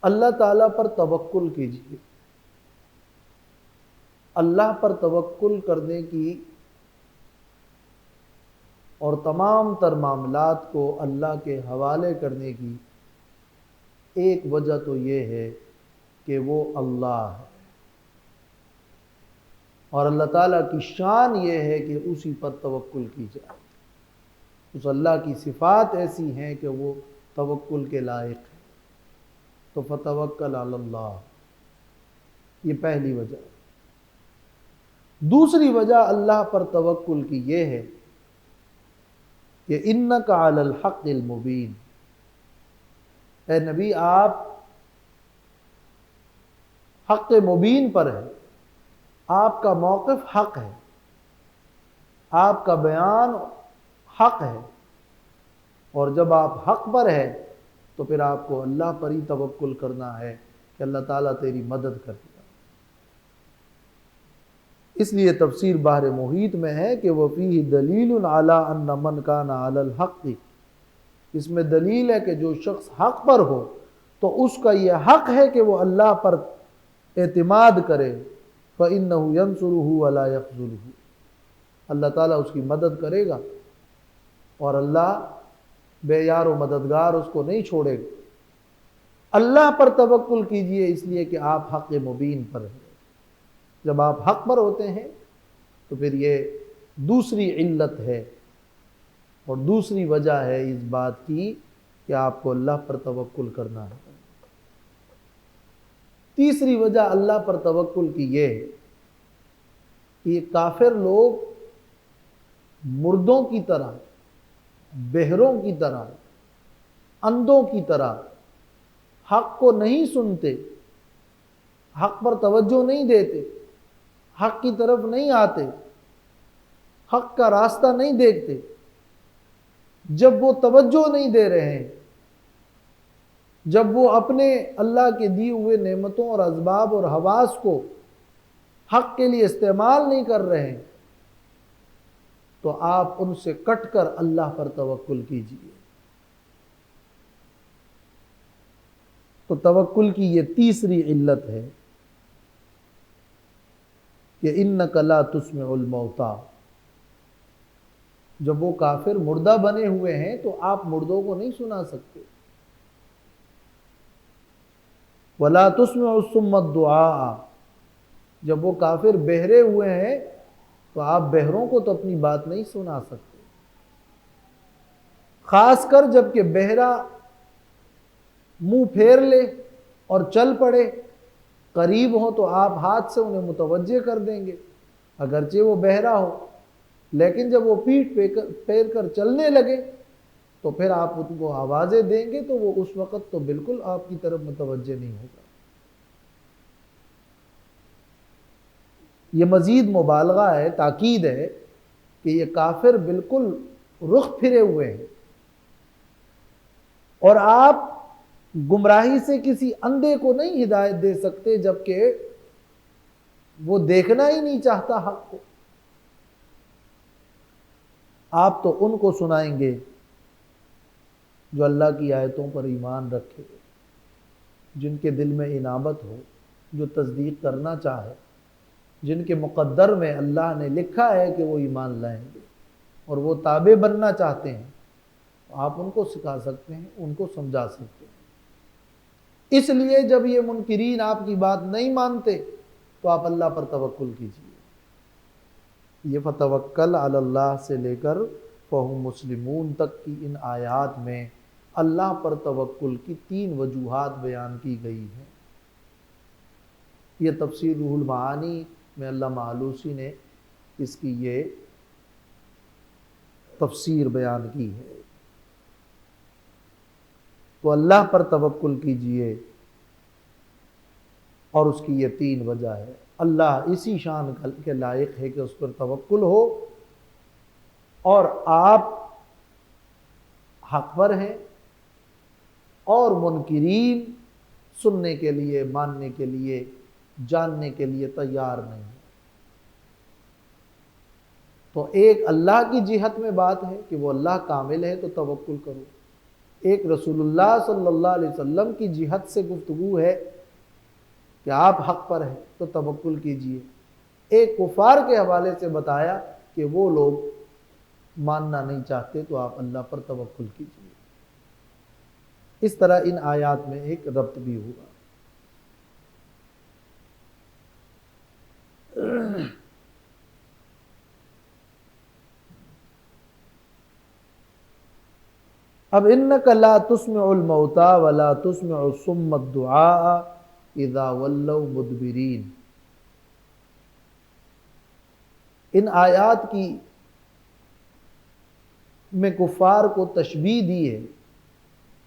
اللہ تعالیٰ پر توکل کیجیے. اللہ پر توکل کرنے کی اور تمام تر معاملات کو اللہ کے حوالے کرنے کی ایک وجہ تو یہ ہے کہ وہ اللہ ہے اور اللہ تعالیٰ کی شان یہ ہے کہ اسی پر توکل کی جائے. اس اللہ کی صفات ایسی ہیں کہ وہ توکل کے لائق ہے. تو فتوکل علی اللہ یہ پہلی وجہ. دوسری وجہ اللہ پر توکل کی یہ ہے کہ انک علی الحق المبین اے نبی آپ حق مبین پر ہے. آپ کا موقف حق ہے. آپ کا بیان حق ہے. اور جب آپ حق پر ہے تو پھر آپ کو اللہ پر ہی توکل کرنا ہے کہ اللہ تعالیٰ تیری مدد کر دے گا. اس لیے تفسیر بحر محیط میں ہے کہ وَفِيهِ دَلِيلٌ عَلَىٰ أَنَّ مَنْ كَانَ عَلَى الْحَقِّ اس میں دلیل ہے کہ جو شخص حق پر ہو تو اس کا یہ حق ہے کہ وہ اللہ پر اعتماد کرے. فَإِنَّهُ يَنْصُرُهُ وَلَا يَخْذُلُهُ اللہ تعالیٰ اس کی مدد کرے گا اور اللہ بے یار و مددگار اس کو نہیں چھوڑے گا. اللہ پر توکل کیجئے اس لیے کہ آپ حق مبین پر ہیں. جب آپ حق پر ہوتے ہیں تو پھر یہ دوسری علت ہے اور دوسری وجہ ہے اس بات کی کہ آپ کو اللہ پر توکل کرنا ہے. تیسری وجہ اللہ پر توکل کی یہ ہے کہ یہ کافر لوگ مردوں کی طرح، بہروں کی طرح، اندھوں کی طرح حق کو نہیں سنتے، حق پر توجہ نہیں دیتے، حق کی طرف نہیں آتے، حق کا راستہ نہیں دیکھتے. جب وہ توجہ نہیں دے رہے ہیں، جب وہ اپنے اللہ کے دی ہوئے نعمتوں اور اسباب اور حواس کو حق کے لیے استعمال نہیں کر رہے ہیں تو آپ ان سے کٹ کر اللہ پر توکل کیجیے. تو توکل کی یہ تیسری علت ہے کہ انک لا تسمع الموتى جب وہ کافر مردہ بنے ہوئے ہیں تو آپ مردوں کو نہیں سنا سکتے. ولا تسمع الصم الدعاء جب وہ کافر بہرے ہوئے ہیں تو آپ بہروں کو تو اپنی بات نہیں سنا سکتے. خاص کر جب کہ بہرا منہ پھیر لے اور چل پڑے، قریب ہو تو آپ ہاتھ سے انہیں متوجہ کر دیں گے اگرچہ وہ بہرا ہو، لیکن جب وہ پیٹھ پھیر کر چلنے لگے تو پھر آپ ان کو آوازیں دیں گے تو وہ اس وقت تو بالکل آپ کی طرف متوجہ نہیں ہوگا. یہ مزید مبالغہ ہے، تاکید ہے کہ یہ کافر بالکل رخ پھرے ہوئے ہیں اور آپ گمراہی سے کسی اندھے کو نہیں ہدایت دے سکتے جبکہ وہ دیکھنا ہی نہیں چاہتا حق کو. آپ تو ان کو سنائیں گے جو اللہ کی آیتوں پر ایمان رکھے، جن کے دل میں انابت ہو، جو تصدیق کرنا چاہے، جن کے مقدر میں اللہ نے لکھا ہے کہ وہ ایمان لائیں گے اور وہ تابع بننا چاہتے ہیں، آپ ان کو سکھا سکتے ہیں، ان کو سمجھا سکتے ہیں۔ اس لیے جب یہ منکرین آپ کی بات نہیں مانتے تو آپ اللہ پر توکل کیجیے۔ یہ فتوکل علی اللہ سے لے کر فہم مسلمون تک کی ان آیات میں اللہ پر توکل کی 3 وجوہات بیان کی گئی ہیں۔ یہ تفسیر روح المعانی میں علامہ آلوسی نے اس کی یہ تفسیر بیان کی ہے۔ تو اللہ پر توکل کیجئے، اور اس کی یہ 3 وجہ ہے۔ اللہ اسی شان کے لائق ہے کہ اس پر توکل ہو، اور آپ حق پر ہیں، اور منکرین سننے کے لیے، ماننے کے لیے، جاننے کے لیے تیار نہیں ہے۔ تو ایک اللہ کی جہت میں بات ہے کہ وہ اللہ کامل ہے تو توکل کرو، ایک رسول اللہ صلی اللہ علیہ وسلم کی جہت سے گفتگو ہے کہ آپ حق پر ہیں تو توکل کیجئے، ایک کفار کے حوالے سے بتایا کہ وہ لوگ ماننا نہیں چاہتے تو آپ اللہ پر توکل کیجئے۔ اس طرح ان آیات میں ایک ربط بھی ہوا۔ اب انک لا تسمع الموتى ولا تسمع الصم الدعاء اذا ولوا مدبرین، ان آیات کی میں کفار کو تشبیہ دی ہے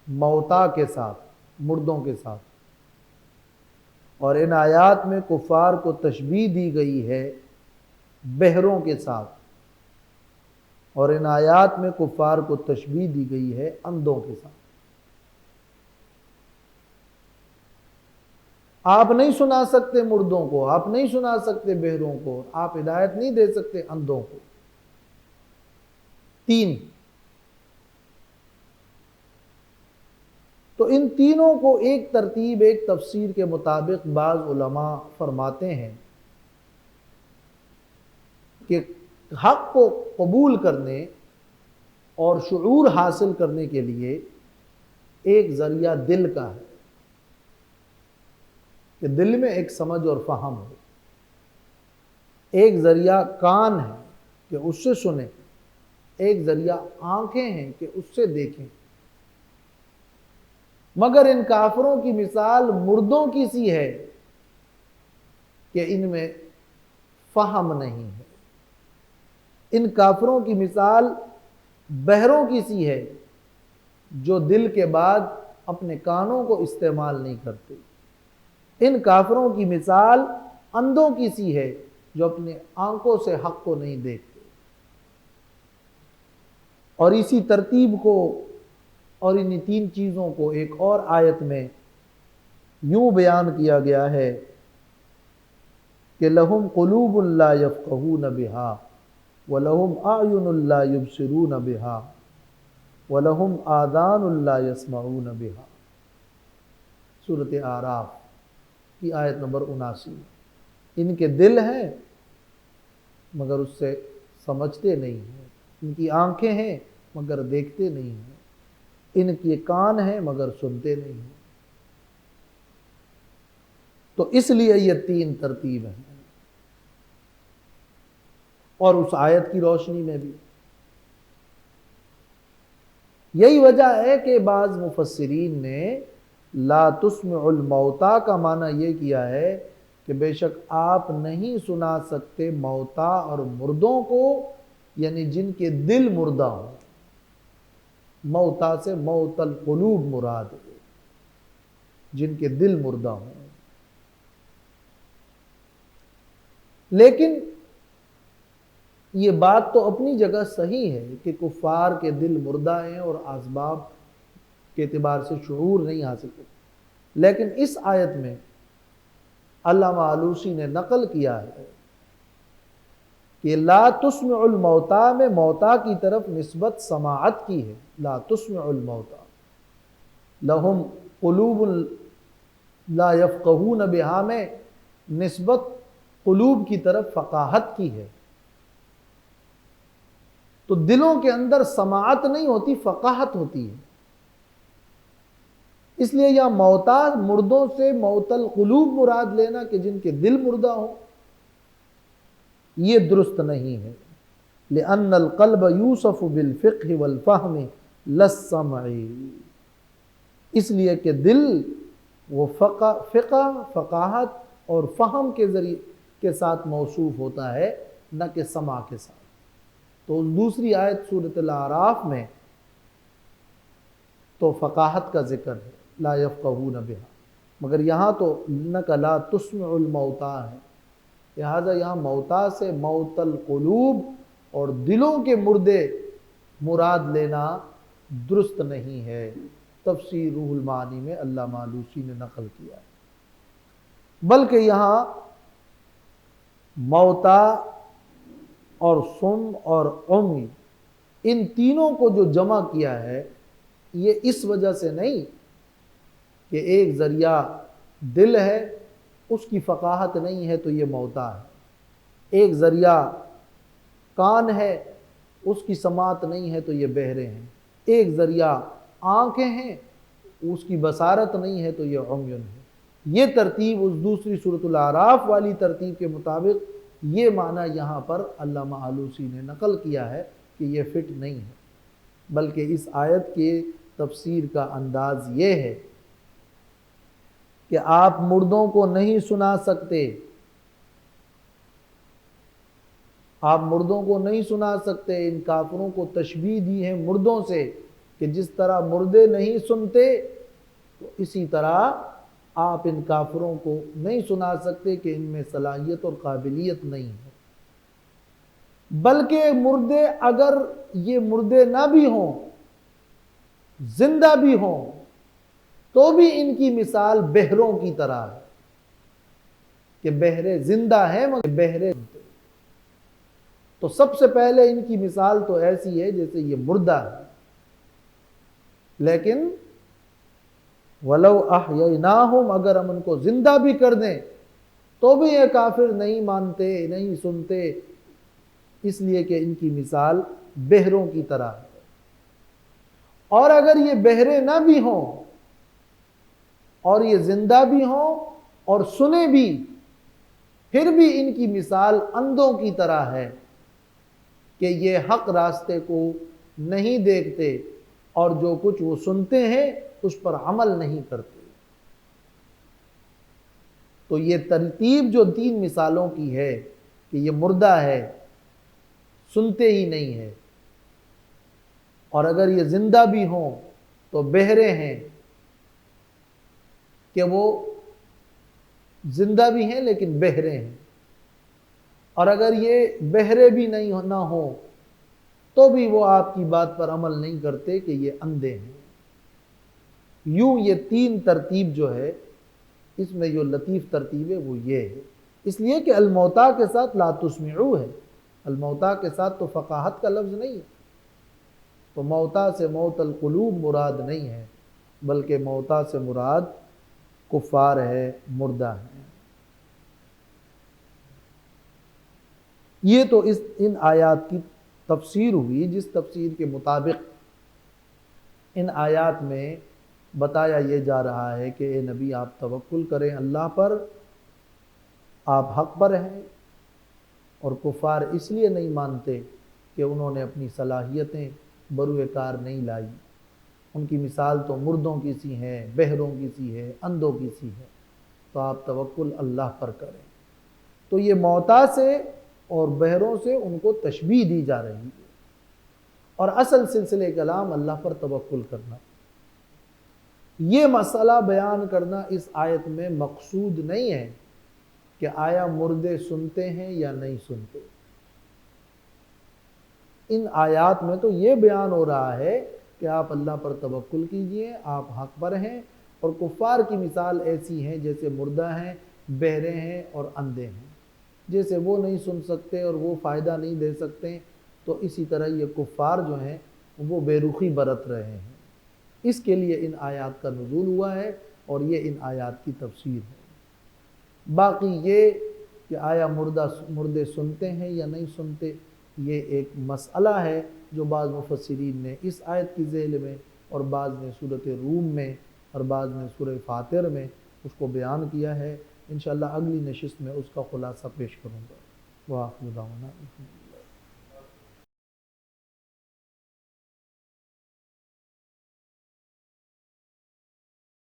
موتا کے ساتھ، مردوں کے ساتھ، اور ان آیات میں کفار کو تشبیہ دی گئی ہے بہروں کے ساتھ، اور ان آیات میں کفار کو تشبیہ دی گئی ہے اندھوں کے ساتھ۔ آپ نہیں سنا سکتے مردوں کو، آپ نہیں سنا سکتے بہروں کو، آپ ہدایت نہیں دے سکتے اندھوں کو۔ 3، تو ان تینوں کو ایک ترتیب، ایک تفسیر کے مطابق بعض علماء فرماتے ہیں کہ حق کو قبول کرنے اور شعور حاصل کرنے کے لیے ایک ذریعہ دل کا ہے، کہ دل میں ایک سمجھ اور فہم ہو، ایک ذریعہ کان ہے کہ اس سے سنیں، ایک ذریعہ آنکھیں ہیں کہ اس سے دیکھیں۔ مگر ان کافروں کی مثال مردوں کی سی ہے کہ ان میں فہم نہیں ہے، ان کافروں کی مثال بہروں کی سی ہے جو دل کے بعد اپنے کانوں کو استعمال نہیں کرتے، ان کافروں کی مثال اندھوں کی سی ہے جو اپنے آنکھوں سے حق کو نہیں دیکھتے۔ اور اسی ترتیب کو اور ان 3 چیزوں کو ایک اور آیت میں یوں بیان کیا گیا ہے کہ لہم قلوب لا یفقہون بہا وَلَهُمْ أَعْيُنٌ لَا يُبْصِرُونَ بِهَا وَلَهُمْ آذَانٌ لَا يَسْمَعُونَ بِهَا، سورۃ اعراف کی آیت نمبر 79۔ ان کے دل ہیں مگر اس سے سمجھتے نہیں ہیں، ان کی آنکھیں ہیں مگر دیکھتے نہیں ہیں، ان کے کان ہیں مگر سنتے نہیں ہیں۔ تو اس لیے یہ 3 ترتیب ہیں، اور اس آیت کی روشنی میں بھی یہی وجہ ہے کہ بعض مفسرین نے لا تسمع الموتا کا معنی یہ کیا ہے کہ بے شک آپ نہیں سنا سکتے موتا اور مردوں کو، یعنی جن کے دل مردہ ہوں۔ موتا سے موت القلوب مراد ہے، جن کے دل مردہ ہوں۔ لیکن یہ بات تو اپنی جگہ صحیح ہے کہ کفار کے دل مردہ ہیں اور اسباب کے اعتبار سے شعور نہیں حاصل کرتے، لیکن اس آیت میں علامہ آلوسی نے نقل کیا ہے کہ لا تسمع الموتا میں موتا کی طرف نسبت سماعت کی ہے. لا تسمع الموتا، لہم قلوب لا یفقہون بہا میں نسبت قلوب کی طرف فقاہت کی ہے. تو دلوں کے اندر سماعت نہیں ہوتی، فقاہت ہوتی ہے. اس لیے یہاں موتا مردوں سے موت القلوب مراد لینا کہ جن کے دل مردہ ہوں، یہ درست نہیں ہے. لأن القلب یوصف بالفقہ والفہم لا السمع، اس لیے کہ دل وہ فقہ، فقاہت اور فہم کے ذریعے کے ساتھ موصوف ہوتا ہے، نہ کہ سمع کے ساتھ. تو دوسری آیت سورۃ الاعراف میں تو فقاہت کا ذکر ہے، لا یفقہون بہا، مگر یہاں تو انک لا تسمع الموتا ہے. لہذا یہاں موتا سے موت القلوب اور دلوں کے مردے مراد لینا درست نہیں ہے. تفسیر روح المعانی میں علامہ آلوسی نے نقل کیا ہے. بلکہ یہاں موتا اور صم اور عمی ان تینوں کو جو جمع کیا ہے، یہ اس وجہ سے نہیں کہ ایک ذریعہ دل ہے، اس کی فقاہت نہیں ہے تو یہ موتا ہے. ایک ذریعہ کان ہے، اس کی سماعت نہیں ہے تو یہ بہرے ہیں. ایک ذریعہ آنکھیں ہیں، اس کی بصارت نہیں ہے تو یہ عمیٌ ہے. یہ ترتیب اس دوسری سورۃ الاعراف والی ترتیب کے مطابق یہ معنی یہاں پر علامہ آلوسی نے نقل کیا ہے کہ یہ فٹ نہیں ہے. بلکہ اس آیت کے تفسیر کا انداز یہ ہے کہ آپ مردوں کو نہیں سنا سکتے، آپ مردوں کو نہیں سنا سکتے. ان کافروں کو تشبیہ دی ہے مردوں سے کہ جس طرح مردے نہیں سنتے، تو اسی طرح آپ ان کافروں کو نہیں سنا سکتے کہ ان میں صلاحیت اور قابلیت نہیں ہے. بلکہ مردے اگر یہ مردے نہ بھی ہوں، زندہ بھی ہوں، تو بھی ان کی مثال بہروں کی طرح ہے کہ بہرے زندہ ہیں مگر بہرے. تو سب سے پہلے ان کی مثال تو ایسی ہے جیسے یہ مردہ ہے. لیکن وَلَوْ أَحْيَيْنَاهُمْ، اگر ہم ان کو زندہ بھی کر دیں تو بھی یہ کافر نہیں مانتے، نہیں سنتے، اس لیے کہ ان کی مثال بہروں کی طرح ہے. اور اگر یہ بہرے نہ بھی ہوں اور یہ زندہ بھی ہوں اور سنے بھی، پھر بھی ان کی مثال اندھوں کی طرح ہے کہ یہ حق راستے کو نہیں دیکھتے اور جو کچھ وہ سنتے ہیں اس پر عمل نہیں کرتے. تو یہ ترتیب جو تین مثالوں کی ہے کہ یہ مردہ ہے، سنتے ہی نہیں ہے، اور اگر یہ زندہ بھی ہوں تو بہرے ہیں کہ وہ زندہ بھی ہیں لیکن بہرے ہیں، اور اگر یہ بہرے بھی نہیں نہ ہوں تو بھی وہ آپ کی بات پر عمل نہیں کرتے کہ یہ اندھے ہیں. یوں یہ تین ترتیب جو ہے، اس میں جو لطیف ترتیب ہے وہ یہ ہے. اس لیے کہ الموتا کے ساتھ لا تسمعو ہے، الموتا کے ساتھ تو فقاہت کا لفظ نہیں ہے. تو موتا سے موت القلوب مراد نہیں ہے، بلکہ موتا سے مراد کفار ہے، مردہ ہے. یہ تو ان آیات کی تفسیر ہوئی، جس تفسیر کے مطابق ان آیات میں بتایا یہ جا رہا ہے کہ اے نبی آپ توکل کریں اللہ پر، آپ حق پر ہیں. اور کفار اس لیے نہیں مانتے کہ انہوں نے اپنی صلاحیتیں بروئے کار نہیں لائی. ان کی مثال تو مردوں کی سی ہے، بہروں کی سی ہے، اندھوں کی سی ہے. تو آپ توکل اللہ پر کریں. تو یہ موتا سے اور بہروں سے ان کو تشبیہ دی جا رہی ہے، اور اصل سلسلے کلام اللہ پر توکل کرنا. یہ مسئلہ بیان کرنا اس آیت میں مقصود نہیں ہے کہ آیا مردے سنتے ہیں یا نہیں سنتے. ان آیات میں تو یہ بیان ہو رہا ہے کہ آپ اللہ پر توکل کیجئے، آپ حق پر ہیں. اور کفار کی مثال ایسی ہیں جیسے مردہ ہیں، بہرے ہیں اور اندھے ہیں. جیسے وہ نہیں سن سکتے اور وہ فائدہ نہیں دے سکتے، تو اسی طرح یہ کفار جو ہیں وہ بے رخی برت رہے ہیں۔ اس کے لیے ان آیات کا نزول ہوا ہے اور یہ ان آیات کی تفسیر ہے۔ باقی یہ کہ آیا مردے سنتے ہیں یا نہیں سنتے، یہ ایک مسئلہ ہے جو بعض مفسرین نے اس آیت کی ذیل میں اور بعض نے سورۃ روم میں اور بعض نے سورہ فاتر میں اس کو بیان کیا ہے۔ انشاءاللہ اگلی نشست میں اس کا خلاصہ پیش کروں گا۔ وآخر دعوانا